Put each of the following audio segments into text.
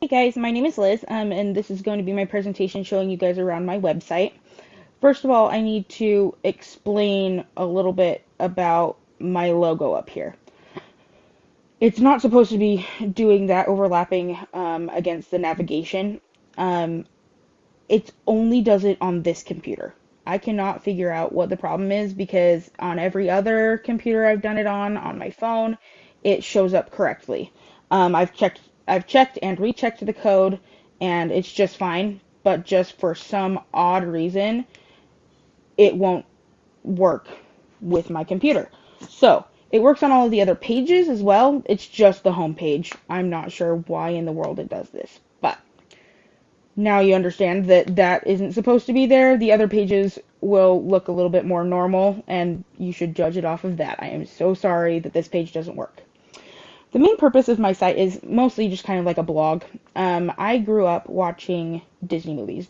Hey guys, my name is Liz, and this is going to be my presentation showing you guys around my website. First of all, I need to explain a little bit about my logo up here. It's not supposed to be doing that overlapping against the navigation. Um, it only does it on this computer. I cannot figure out what the problem is because on every other computer I've done it on my phone, it shows up correctly. I've checked and rechecked the code, and it's just fine. But just for some odd reason, it won't work with my computer. So it works on all of the other pages as well. It's just the home page. I'm not sure why in the world it does this, but now you understand that that isn't supposed to be there. The other pages will look a little bit more normal, and you should judge it off of that. I am so sorry that this page doesn't work. The main purpose of my site is mostly just kind of like a blog. I grew up watching Disney movies.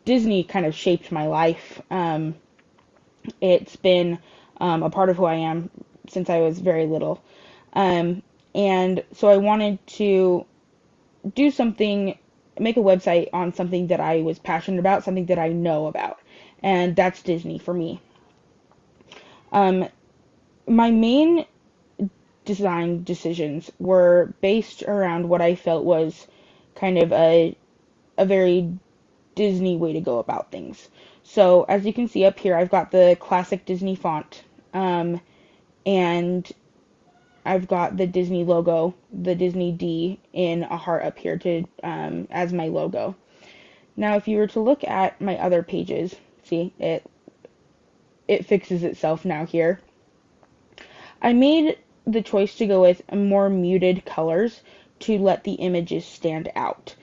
Disney kind of shaped my life. It's been a part of who I am since I was very little. Um, and so I wanted to do something, make a website on something that I was passionate about, something that I know about, and that's Disney for me. Um, my main design decisions were based around what I felt was kind of a very Disney way to go about things. So as you can see up here, I've got the classic Disney font, and I've got the Disney logo, the Disney D in a heart up here to as my logo. Now, if you were to look at my other pages, see, it fixes itself now here. I made the choice to go with more muted colors to let the images stand out.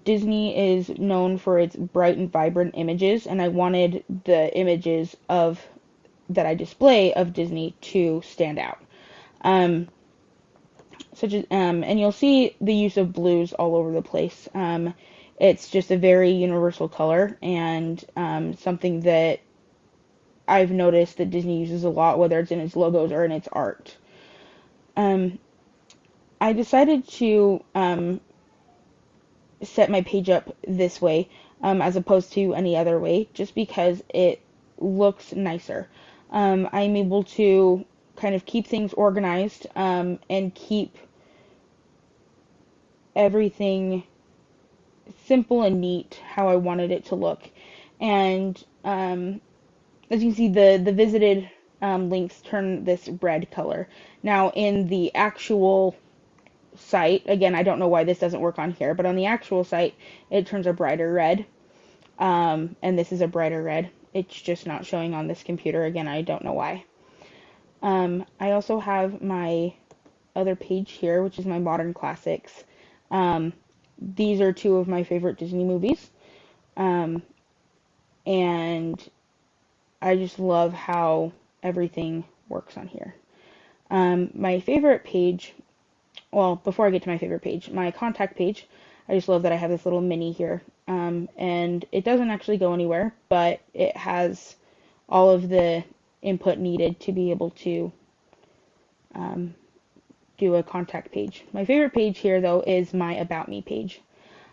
Disney is known for its bright and vibrant images, and I wanted the images of that I display of Disney to stand out. Um, and you'll see the use of blues all over the place. It's just a very universal color and something that I've noticed that Disney uses a lot, whether it's in its logos or in its art. Um, I decided to set my page up this way as opposed to any other way, just because it looks nicer. I'm able to kind of keep things organized and keep everything simple and neat how I wanted it to look. And as you can see, the visited links turn this red color. Now, in the actual site, again, I don't know why this doesn't work on here, but on the actual site, it turns a brighter red. And this is a brighter red. It's just not showing on this computer. Again, I don't know why. I also have my other page here, which is my modern classics. These are two of my favorite Disney movies. Um, and I just love how everything works on here. My favorite page, well, before I get to my favorite page, my contact page, I just love that I have this little mini here. And it doesn't actually go anywhere, but it has all of the input needed to be able to um, do a contact page. My favorite page here, though, is my About Me page.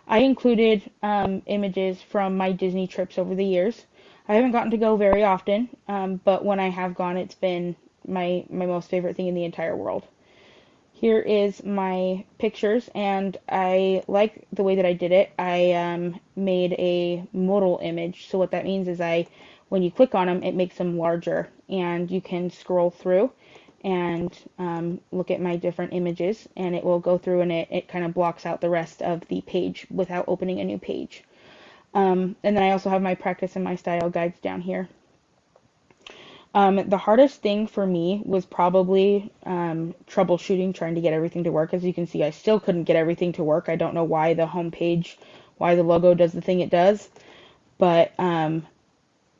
I included images from my Disney trips over the years. I haven't gotten to go very often, but when I have gone, it's been my most favorite thing in the entire world. Here is my pictures, and I like the way that I did it. I made a modal image, so what that means is when you click on them, it makes them larger, and you can scroll through and look at my different images, and it will go through and it kind of blocks out the rest of the page without opening a new page. And then I also have my practice and my style guides down here. The hardest thing for me was probably troubleshooting, trying to get everything to work. As you can see, I still couldn't get everything to work. I don't know why the home page, why the logo does the thing it does. But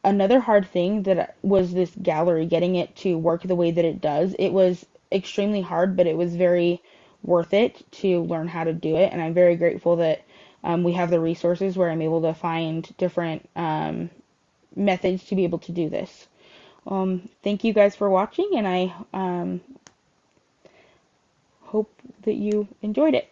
another hard thing that was this gallery, getting it to work the way that it does. It was extremely hard, but it was very worth it to learn how to do it. And I'm very grateful that we have the resources where I'm able to find different methods to be able to do this. Thank you guys for watching, and I hope that you enjoyed it.